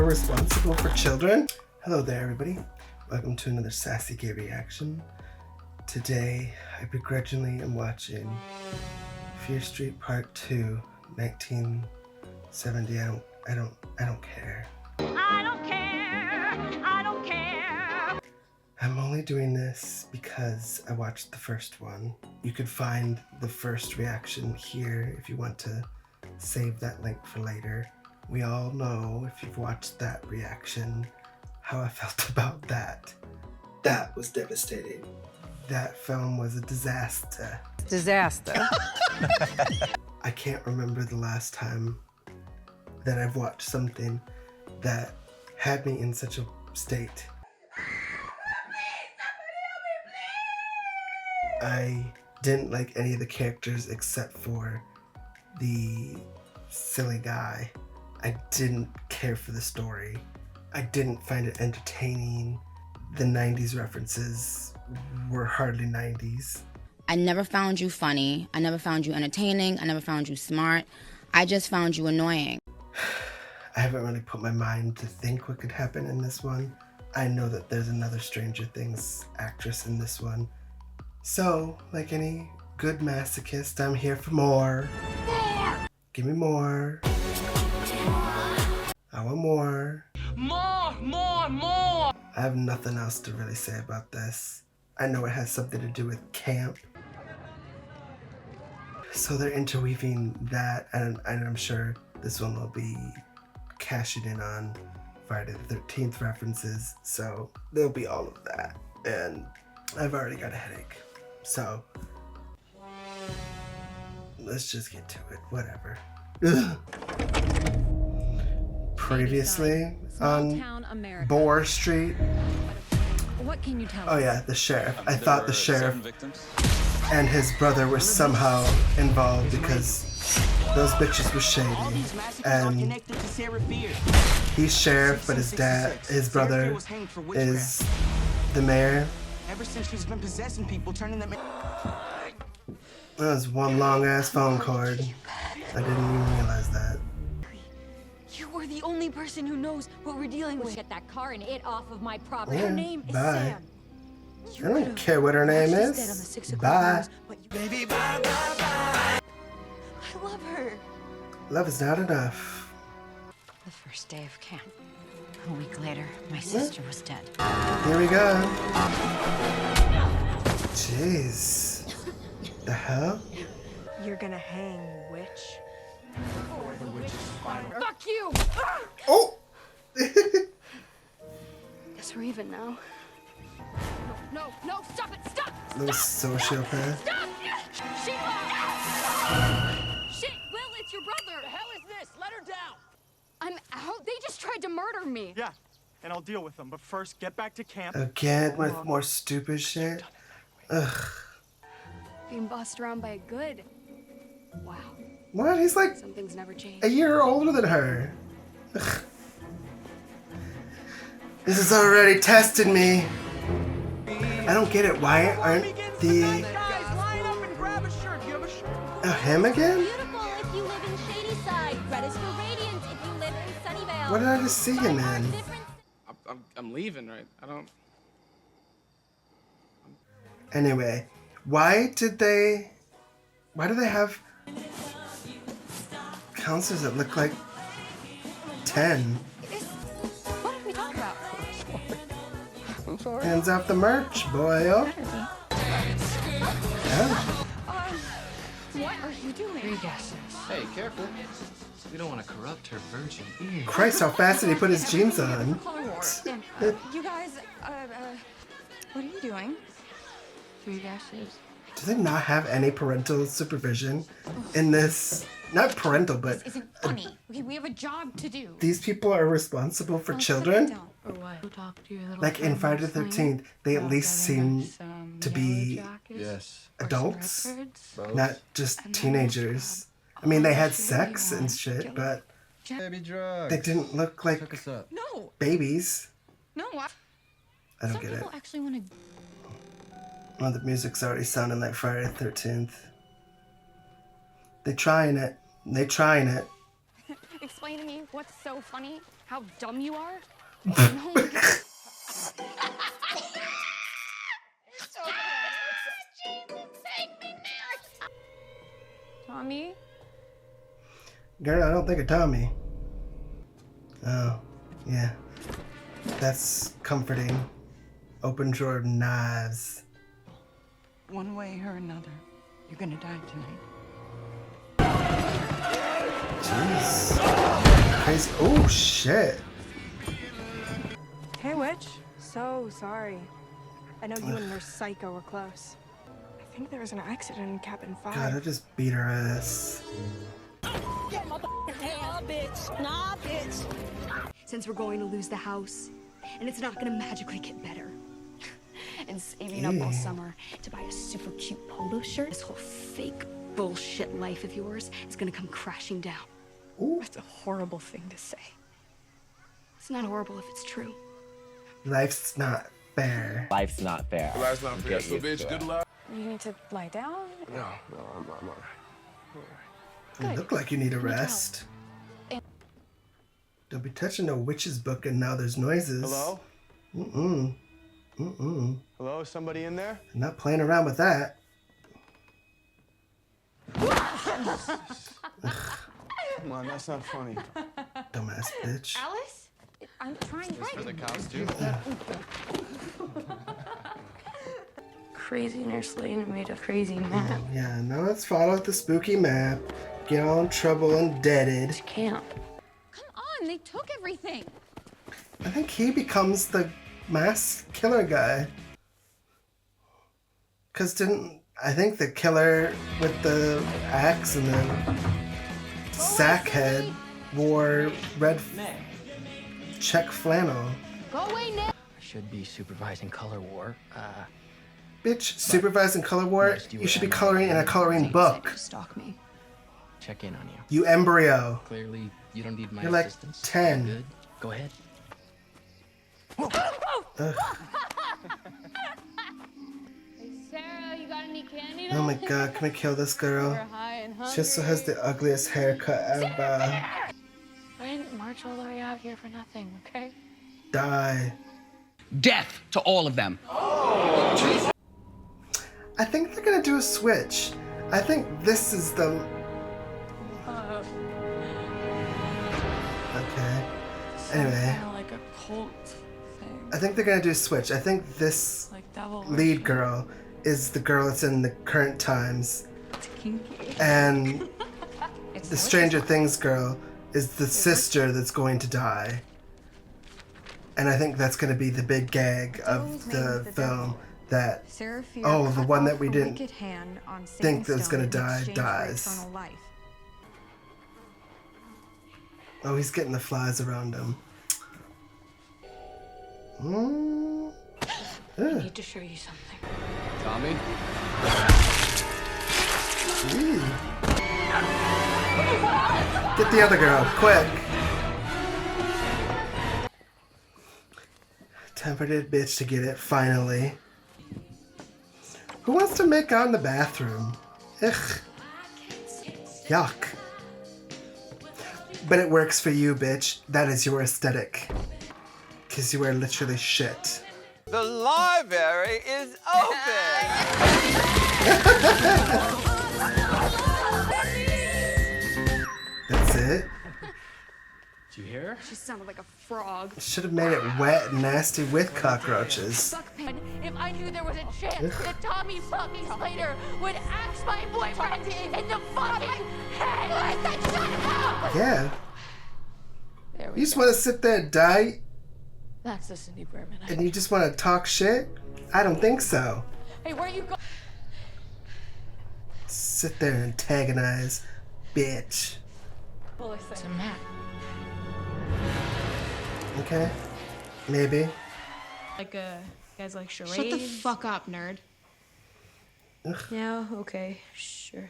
are responsible for children? Hello there, everybody. Welcome to another Sassy Gay reaction. Today, I begrudgingly am watching Fear Street Part 2, 1970. I don't care. I don't care. I don't care. I'm only doing this because I watched the first one. You could find the first reaction here if you want to save that link for later. We all know, if you've watched that reaction, how I felt about that. That was devastating. That film was a disaster. Disaster. I can't remember the last time that I've watched something that had me in such a state. I didn't like any of the characters except for the silly guy. I didn't care for the story. I didn't find it entertaining. The 90s references were hardly 90s. I never found you funny. I never found you entertaining. I never found you smart. I just found you annoying. I haven't really put my mind to think what could happen in this one. I know that there's another Stranger Things actress in this one. So, like any good masochist, I'm here for more. More! Give me more. I want more. More, more, more. I have nothing else to really say about this. I know it has something to do with camp. So they're interweaving that, and I'm sure this one will be cashing in on Friday the 13th references. So there'll be all of that. And I've already got a headache. So let's just get to it. Whatever. Ugh. Previously on Boar Street. What can you tell Oh us? yeah, the sheriff. I thought the sheriff and his brother were somehow involved because those bitches were shady. And he's sheriff, but his brother is the mayor. Ever since she's been possessing people, turning them. That was one long ass phone cord. I didn't even realize that. You are the only person who knows what we're dealing with. Get that car and it off of my property. Yeah, Her name is bye. Sam. I don't care what her name She's dead on the is. 6 o'clock Bye. news, but you... Baby, bye, bye, bye. I love her. Love is not enough. The first day of camp. A week later, my sister was dead. Here we go. Jeez. The hell? You're gonna hang, witch. Fuck you! Oh! Guess we're even now. No, no, stop it, stop! Little sociopath. Stop! Shit, Will, it's your brother! The hell is this? Let her down. I'm out. They just tried to murder me. Yeah, and I'll deal with them. But first, get back to camp. Again with more stupid shit. Ugh. Being bossed around by a good. Wow. What? He's like Some things never change. a year older than her. Ugh. This is already testing me. I don't get it. Why aren't the... Guys, line up and grab a shirt. You have a shirt? Oh, him again? Beautiful if you live in Shady Side. Red is for Radiant if you live in Sunnyvale. What did I just see him in? I'm leaving, right? Anyway, why do they have counselors that look like 10? What did we talk about? I'm sorry. Hands off the merch, boyo. Yeah. What are you doing? Hey, careful. We don't want to corrupt her virgin ear. Christ, how fast did he put his jeans on? You guys, what are you doing? 3 gashes. Do they not have any parental supervision in this? Not parental, but This isn't funny. Okay, we have a job to do. these people are responsible for children? Or what? Who talked to your little Like in Friday the 13th, they at least seem to be Yes. adults, Both. not just teenagers. I mean, they had sex and shit, but Baby drugs. they didn't look like Hook us up. No, babies. no. I don't Some get it. people actually want to. Well, the music's already sounding like Friday the 13th. They trying it. Explain to me What's so funny? How dumb you are? Tommy? Girl, I don't think of Tommy. Oh, yeah. That's comforting. Open drawer knives. One way or another, you're gonna die tonight. Jeez. Crazy. Oh, shit. Hey, witch. So sorry. I know you and your psycho were close. I think there was an accident in cabin 5. God, I just beat her ass. Since we're going to lose the house, and it's not gonna magically get better. And saving up all summer to buy a super cute polo shirt, this whole fake bullshit life of yours is gonna come crashing down. Ooh. That's a horrible thing to say. It's not horrible if it's true. Life's not fair. Life's not fair. Life's not fair. So, bitch, good luck. You need to lie down? No, I'm all right. You look like you need a rest. Don't be touching no witch's book and now there's noises. Hello? Hello, is somebody in there? I'm not playing around with that. Come on, that's not funny. Dumbass bitch. Alice? I'm trying For the costume. Crazy Nurse Lane made a crazy map. Yeah, now let's follow the spooky map. Get all in trouble and deaded. Camp. Come on, they took everything. I think he becomes the mass killer guy. Cause I think the killer with the axe and the sack head wore red check flannel. Go away now. I should be supervising color war. Bitch, supervising color war? You should be coloring in a coloring book. Stalk me. Check in on you. You embryo. Clearly, you don't need my You're like assistance. 10. Good. Go ahead. Ugh. Hey, Sarah, you got any candy? Oh my god, can we kill this girl? She also has the ugliest haircut ever. I didn't march all the way out here for nothing, okay? Die. Death to all of them. I think they're gonna do a switch. I think this is the... Okay. Anyway. Kind of like a cult thing. I think they're gonna do a switch. I think this Like devil lead girl is the girl that's in the current times. It's kinky. And the Stranger Things girl is the sister that's going to die. And I think that's gonna be the big gag of the film. That, oh, the one that we didn't think that was gonna die dies. Oh, he's getting the flies around him. I need to show you something. Tommy? Gee. Get the other girl, quick! Time for that bitch to get it, finally. Who wants to make out in the bathroom? Ugh. Yuck. But it works for you, bitch. That is your aesthetic. Because you are literally shit. The library is open. That's it? Did you hear? She sounded like a frog. Should have made it wet and nasty with cockroaches. If I knew there was a chance that Tommy Puppy Slater would axe my boyfriend in the fucking head, let that shut up! Yeah. There we You just go. want to sit there and die That's the Cindy Berman. and you just want to talk shit? I don't think so. Hey, where you go? Sit there and antagonize, bitch. It's a map. Okay? Maybe. Like you guys like charades? Shut the fuck up, nerd. Ugh, Yeah, okay, sure.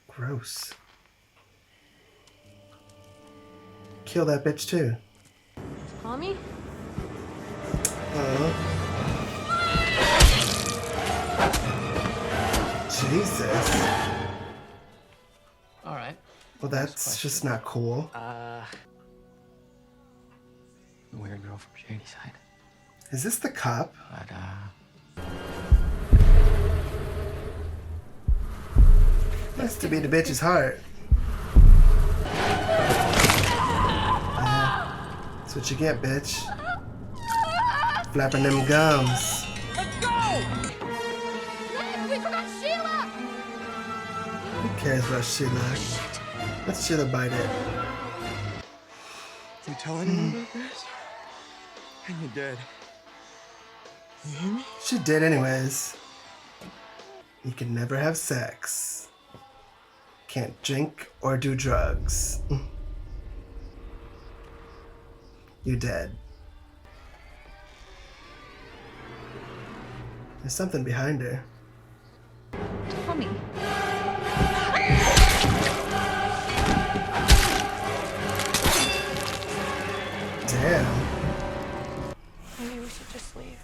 gross. Kill that bitch too. Tommy? Jesus. All right. Well, that's just not cool. weird girl from Shady Side. Is this the cop? But, Has to be the bitch's heart. That's what you get, bitch. Flapping them gums. Let's go! We forgot Sheila! Who cares about Sheila? Let Sheila bite it. You tell anyone about this? And you're dead. You hear me? She did anyways. You can never have sex. Can't drink or do drugs. You're dead. There's something behind her. Tommy. Damn. Maybe we should just leave.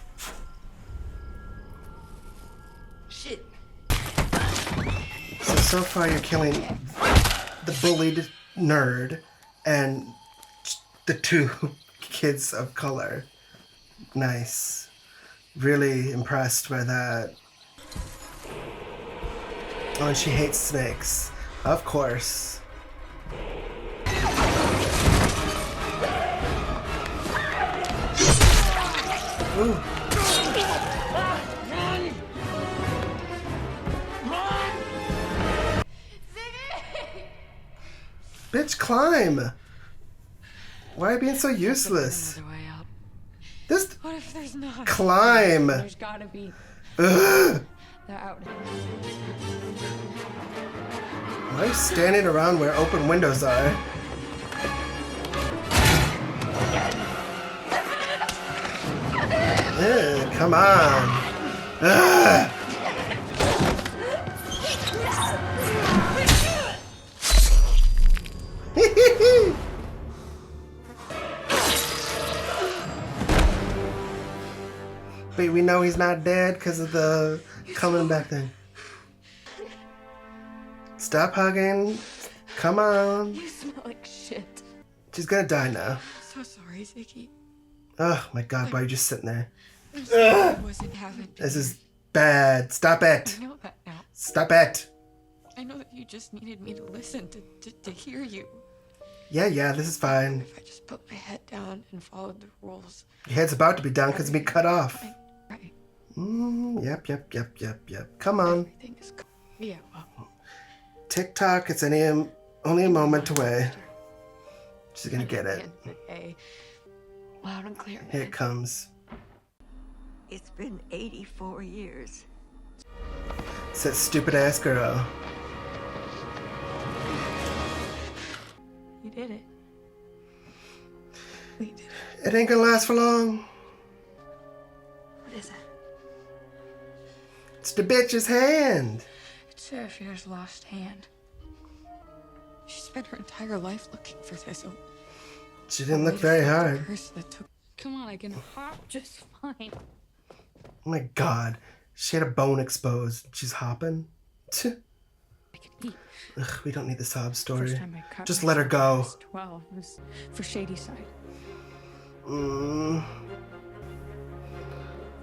Shit. So far you're killing the bullied nerd and the two kids of color. Nice. Really impressed by that. Oh, and she hates snakes. Of course. Ooh. Bitch, climb! Why are you being so useless? This What if there's not? climb! There's gotta be. Ugh. They're out. Why are you standing around where open windows are? Ugh, come on! Ugh. Wait, we know he's not dead because of the coming back thing. Stop hugging. Come on. You smell like shit. She's gonna die now. So sorry, Ziggy. Oh my god, why are you just sitting there? I'm sorry I wasn't having. This is bad. Stop it. I know that now. Stop it. I know that you just needed me to listen to hear you. Yeah, this is fine. If I just put my head down and followed the rules. Your head's about to be down because it's been cut off. Right. Yep. Come on. Everything is cool. Yeah, well. TikTok, it's only a moment away. She's gonna get it. Loud and clear. Here it comes. It's been 84 years. It's that stupid ass girl. You did it. We did it. It ain't gonna last for long. What is it? It's the bitch's hand. It's Seraphina's lost hand. She spent her entire life looking for this. She didn't look very hard. Come on, I can hop just fine. Oh my god. She had a bone exposed. She's hopping. Ugh, we don't need the sob story. Just let her go. 12 was for Shady Side. For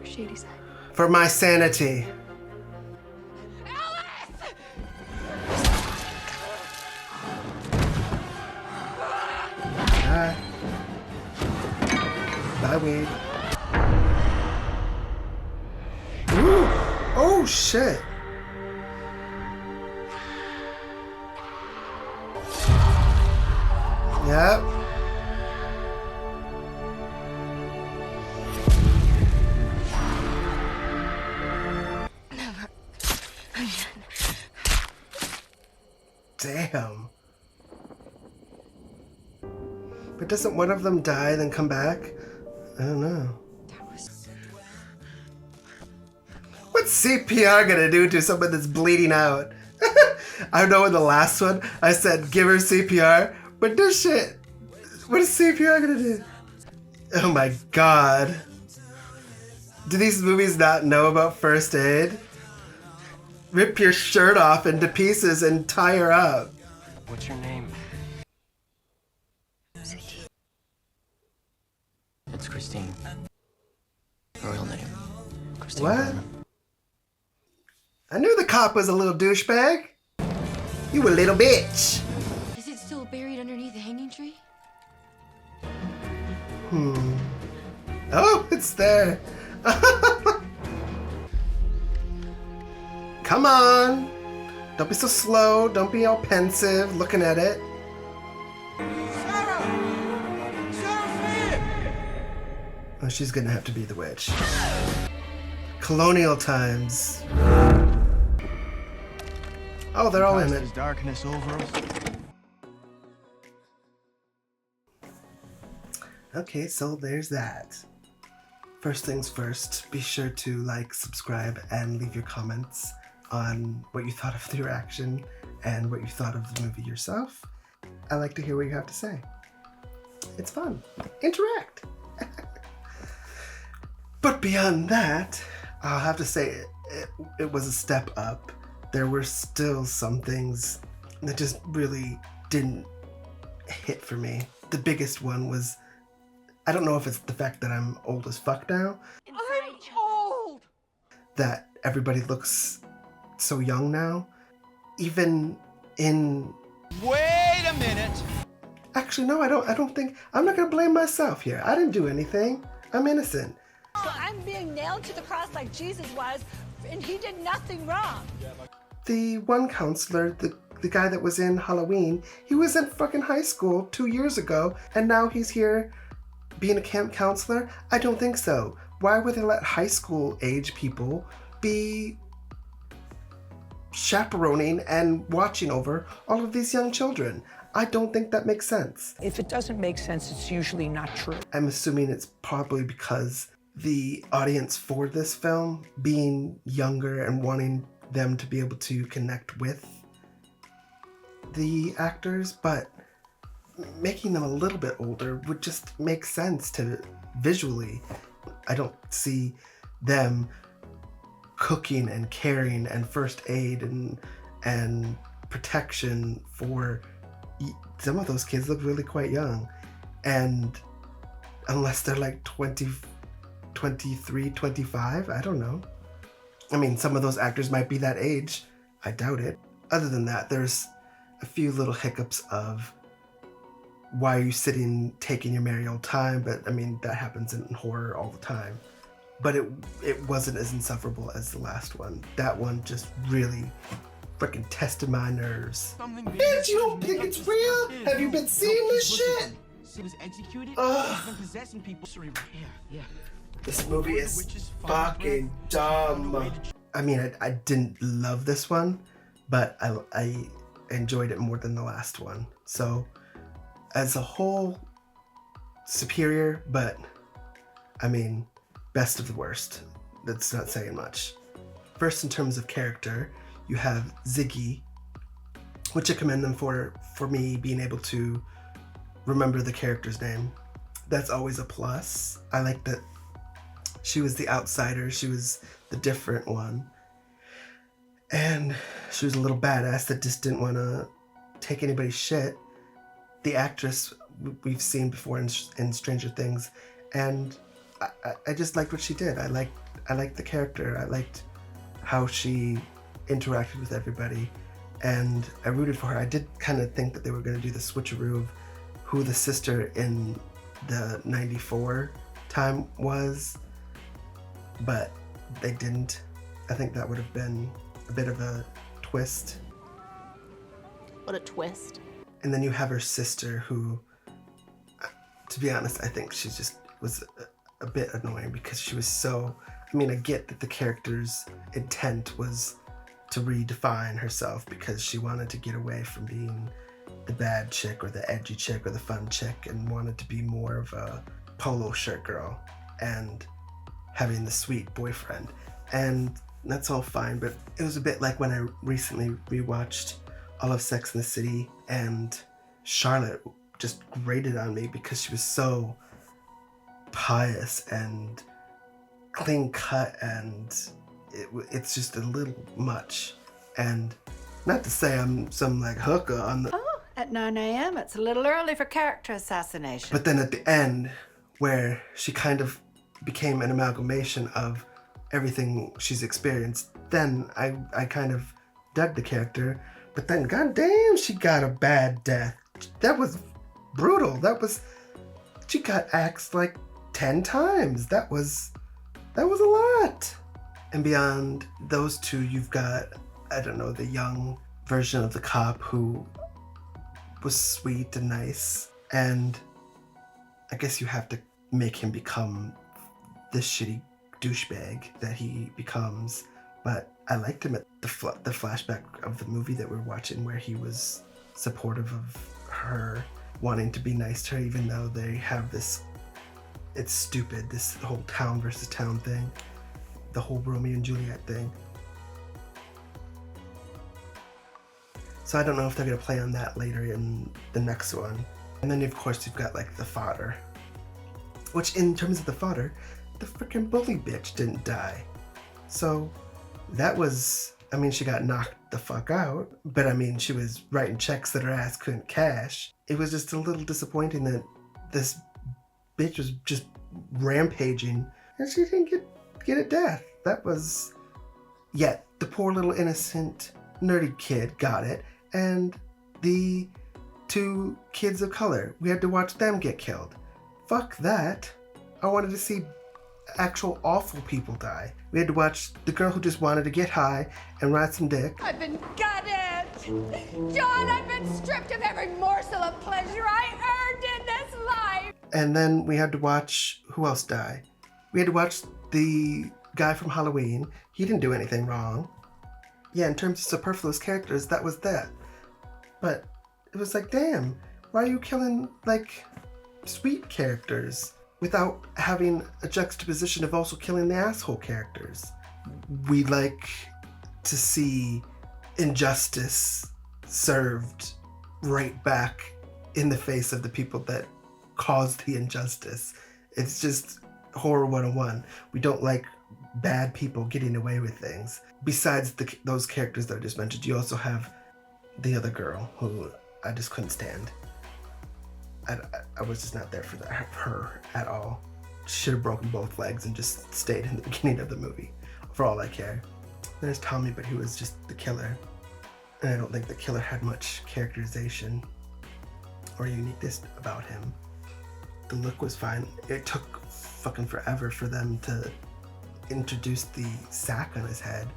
Shady Side. For my sanity. Bye. Bye, weed. Ooh. Oh, shit. Yep. Never. Damn. But doesn't one of them die then come back? I don't know. What's CPR gonna do to someone that's bleeding out? I know in the last one I said give her CPR, but this shit, what is CPR gonna do? Oh my god. Do these movies not know about first aid? Rip your shirt off into pieces and tie her up. What's your name? It's Christine. Her real name. Christine What? Berman. I knew the cop was a little douchebag. You a little bitch. Is it still buried underneath the hanging tree? Oh, it's there. Come on. Don't be so slow. Don't be all pensive looking at it. Oh, she's gonna have to be the witch. Colonial times. Oh, they're all in it. Darkness over us. Okay, so there's that. First things first, be sure to like, subscribe, and leave your comments on what you thought of the reaction and what you thought of the movie yourself. I like to hear what you have to say. It's fun. Interact. But beyond that, I'll have to say it was a step up. There were still some things that just really didn't hit for me. The biggest one was, I don't know if it's the fact that I'm old as fuck now. I'm old! That everybody looks so young now. Even in... Wait a minute! Actually, no, I don't think... I'm not gonna blame myself here. I didn't do anything. I'm innocent. So I'm being nailed to the cross like Jesus was, and he did nothing wrong. The one counselor, the guy that was in Halloween, he was in fucking high school 2 years ago, and now he's here being a camp counselor? I don't think so. Why would they let high school age people be chaperoning and watching over all of these young children? I don't think that makes sense. If it doesn't make sense, it's usually not true. I'm assuming it's probably because the audience for this film being younger and wanting them to be able to connect with the actors, but making them a little bit older would just make sense to visually. I don't see them cooking and caring and first aid and protection for some of those kids. Look really quite young, and unless they're like 20, 23, 25, I don't know. I mean, some of those actors might be that age. I doubt it. Other than that, there's a few little hiccups of why are you sitting taking your merry old time, but I mean, that happens in horror all the time. But it wasn't as insufferable as the last one. That one just really freaking tested my nerves. Bitch, you don't think it's real? Have you been seeing this shit? She was executed. Ugh. Possessing people. Yeah. This movie is fucking dumb. I mean, I didn't love this one, but I enjoyed it more than the last one. So, as a whole, superior, but I mean, best of the worst. That's not saying much. First, in terms of character, you have Ziggy, which I commend them for me being able to remember the character's name. That's always a plus. I like that she was the outsider. She was the different one. And she was a little badass that just didn't want to take anybody's shit. The actress we've seen before in Stranger Things, and I just liked what she did. I liked the character. I liked how she interacted with everybody, and I rooted for her. I did kind of think that they were going to do the switcheroo of who the sister in the 94 time was, but they didn't. I think that would have been a bit of a twist. What a twist. And then you have her sister who, to be honest, I think she just was a bit annoying because she was so, I mean, I get that the character's intent was to redefine herself because she wanted to get away from being the bad chick or the edgy chick or the fun chick and wanted to be more of a polo shirt girl and having the sweet boyfriend. And that's all fine, but it was a bit like when I recently rewatched all of Sex and the City, and Charlotte just grated on me because she was so pious and clean cut, and it's just a little much. And not to say I'm some like hooker on the... Oh, at 9 a.m. it's a little early for character assassination. But then at the end, where she kind of became an amalgamation of everything she's experienced. Then I kind of dug the character, but then goddamn, she got a bad death. That was brutal. She got axed like 10 times. That was a lot. And beyond those two, you've got, I don't know, the young version of the cop who was sweet and nice. And I guess you have to make him become this shitty douchebag that he becomes. But I liked him at the flashback of the movie that we're watching, where he was supportive of her, wanting to be nice to her, even though they have this, it's stupid, this whole town versus town thing, the whole Romeo and Juliet thing. So I don't know if they're gonna play on that later in the next one. And then of course you've got like the fodder, which in terms of the fodder, the freaking bully bitch didn't die. So that was, I mean, she got knocked the fuck out, but I mean, she was writing checks that her ass couldn't cash. It was just a little disappointing that this bitch was just rampaging and she didn't get a death. That was, yet the poor little innocent nerdy kid got it, and the 2 kids of color, we had to watch them get killed. Fuck that. I wanted to see actual awful people die. We had to watch the girl who just wanted to get high and ride some dick. I've been gutted! John, I've been stripped of every morsel of pleasure I earned in this life! And then we had to watch, who else die? We had to watch the guy from Halloween. He didn't do anything wrong. Yeah, in terms of superfluous characters, that was that. But it was like, damn, why are you killing, like, sweet characters without having a juxtaposition of also killing the asshole characters? We like to see injustice served right back in the face of the people that caused the injustice. It's just horror 101. We don't like bad people getting away with things. Besides those characters that I just mentioned, you also have the other girl who I just couldn't stand. I was just not there for her at all. She should have broken both legs and just stayed in the beginning of the movie, for all I care. There's Tommy, but he was just the killer. And I don't think the killer had much characterization or uniqueness about him. The look was fine. It took fucking forever for them to introduce the sack on his head,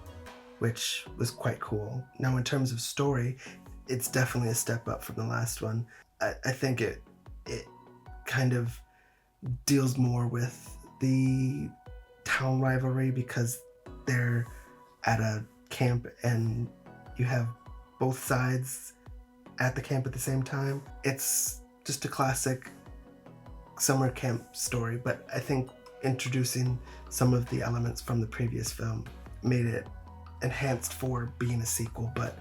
which was quite cool. Now in terms of story, it's definitely a step up from the last one. I think it kind of deals more with the town rivalry because they're at a camp and you have both sides at the camp at the same time. It's just a classic summer camp story, but I think introducing some of the elements from the previous film made it enhanced for being a sequel. But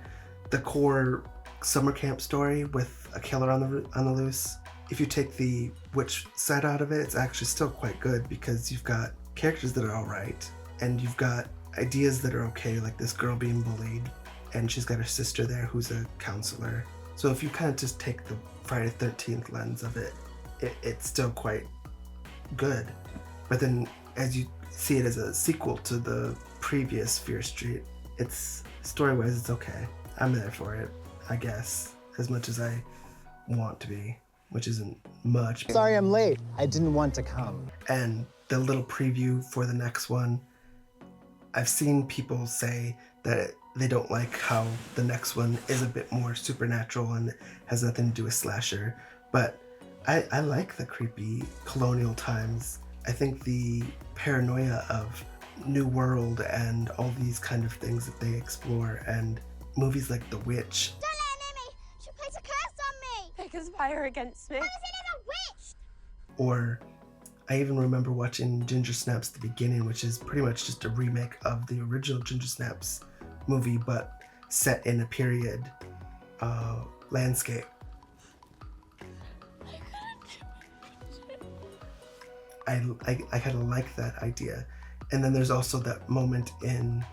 the core summer camp story with a killer on the loose, if you take the witch side out of it, it's actually still quite good because you've got characters that are alright and you've got ideas that are okay, like this girl being bullied and she's got her sister there who's a counselor. So if you kind of just take the Friday the 13th lens of it, it's still quite good. But then as you see it as a sequel to the previous Fear Street, it's story-wise it's okay. I'm there for it, I guess, as much as I want to be, which isn't much. Sorry I'm late. I didn't want to come. And the little preview for the next one, I've seen people say that they don't like how the next one is a bit more supernatural and has nothing to do with slasher, but I like the creepy colonial times. I think the paranoia of New World and all these kind of things that they explore, and movies like The Witch. Don't let her near me! She plays a curse on me! They conspire against me. How is it a witch? Or I even remember watching Ginger Snaps: The Beginning, which is pretty much just a remake of the original Ginger Snaps movie, but set in a period landscape. I kind of like that idea. And then there's also that moment in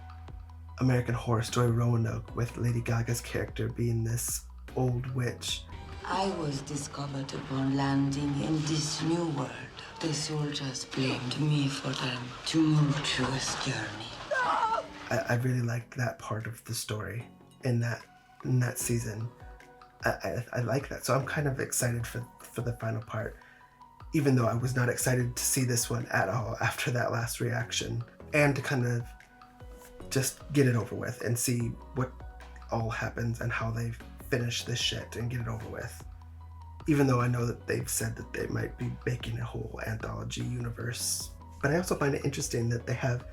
American Horror Story Roanoke with Lady Gaga's character being this old witch. I was discovered upon landing in this new world. The soldiers blamed me for their tumultuous journey. I really liked that part of the story in that season. I like that, so I'm kind of excited for the final part, even though I was not excited to see this one at all after that last reaction, and to kind of just get it over with and see what all happens and how they finish this shit and get it over with. Even though I know that they've said that they might be making a whole anthology universe. But I also find it interesting that they have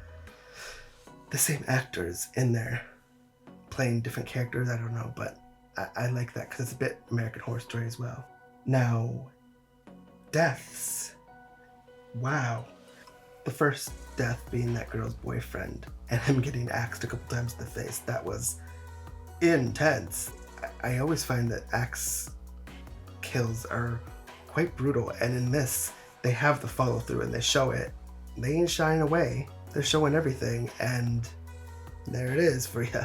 the same actors in there playing different characters. I don't know, but I like that because it's a bit American Horror Story as well. Now, deaths. Wow. The first death being that girl's boyfriend and him getting axed a couple times in the face. That was intense. I always find that axe kills are quite brutal, and in this they have the follow through and they show it. They ain't shying away. They're showing everything, and there it is for you.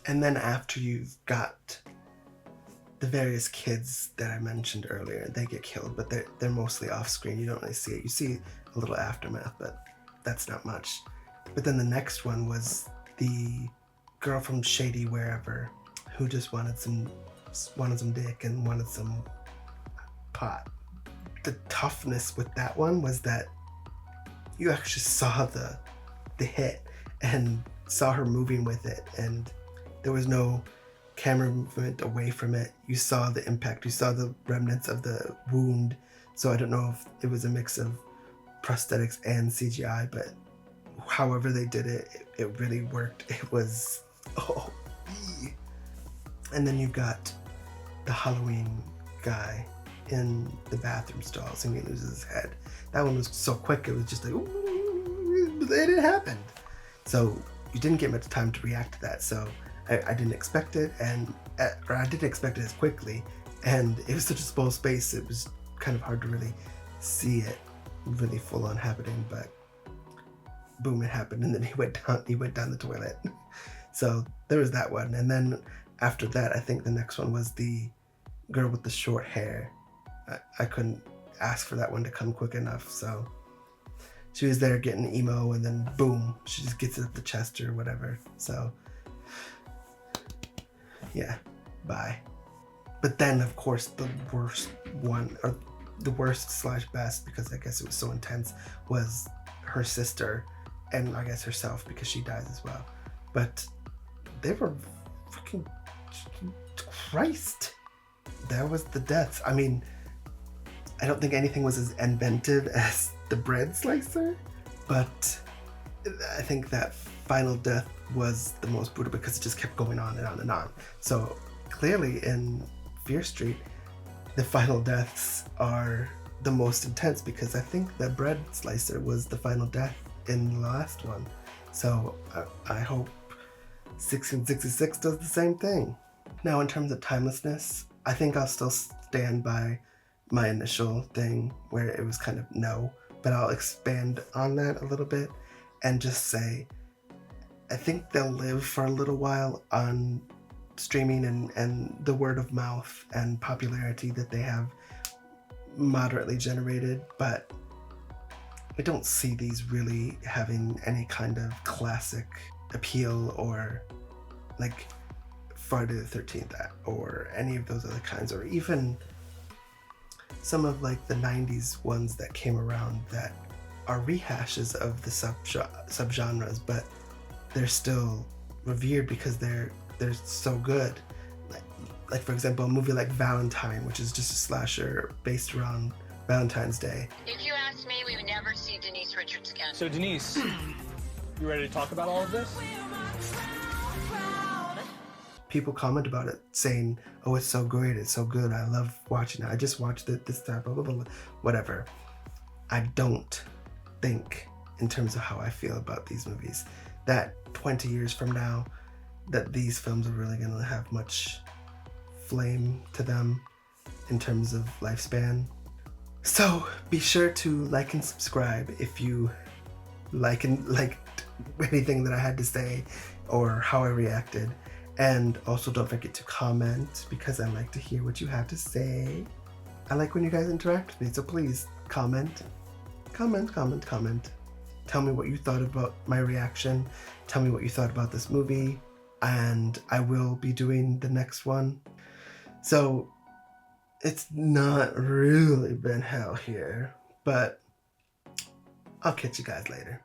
And then after you've got the various kids that I mentioned earlier, they get killed, but they're mostly off screen. You don't really see it. You see a little aftermath, but that's not much. But then the next one was the girl from Shady Wherever who just wanted some dick and wanted some pot. The toughness with that one was that you actually saw the hit and saw her moving with it, and there was no camera movement away from it. You saw the impact, you saw the remnants of the wound. So I don't know if it was a mix of prosthetics and CGI, but however they did it, it really worked. It was, oh. And then you got the Halloween guy in the bathroom stalls and he loses his head. That one was so quick, it was just like, ooh, it happened. So you didn't get much time to react to that, so I didn't expect it, or I didn't expect it as quickly, and it was such a small space, it was kind of hard to really see it really full on happening, but boom, it happened, and then he went down the toilet. So there was that one, and then after that, I think the next one was the girl with the short hair. I couldn't ask for that one to come quick enough, so she was there getting emo, and then boom, she just gets it at the chest or whatever. So yeah, bye. But then of course the worst one, or the worst / best, because I guess it was so intense, was her sister, and I guess herself, because she dies as well. But they were freaking Christ. That was the deaths. I mean, I don't think anything was as inventive as the bread slicer, but I think that final death was the most brutal because it just kept going on and on and on. So clearly in Fear Street, the final deaths are the most intense, because I think the bread slicer was the final death in the last one. So I hope 1666 does the same thing. Now, in terms of timelessness, I think I'll still stand by my initial thing where it was kind of no, but I'll expand on that a little bit and just say I think they'll live for a little while on streaming and the word of mouth and popularity that they have moderately generated, but I don't see these really having any kind of classic appeal, or like Friday the 13th or any of those other kinds, or even some of like the 90s ones that came around that are rehashes of the subgenres, but they're still revered because they're so good. Like for example, a movie like Valentine, which is just a slasher based around Valentine's Day. If you asked me, we would never see Denise Richards again. So Denise, you ready to talk about all of this? People comment about it saying, oh, it's so great, it's so good, I love watching it, I just watched it this time, blah, blah, blah, whatever. I don't think, in terms of how I feel about these movies, that 20 years from now, that these films are really going to have much flame to them in terms of lifespan. So be sure to like and subscribe if you liked anything that I had to say or how I reacted. And also don't forget to comment, because I like to hear what you have to say. I like when you guys interact with me, so please comment. Comment. Tell me what you thought about my reaction. Tell me what you thought about this movie. And I will be doing the next one. So it's not really been hell here, but I'll catch you guys later.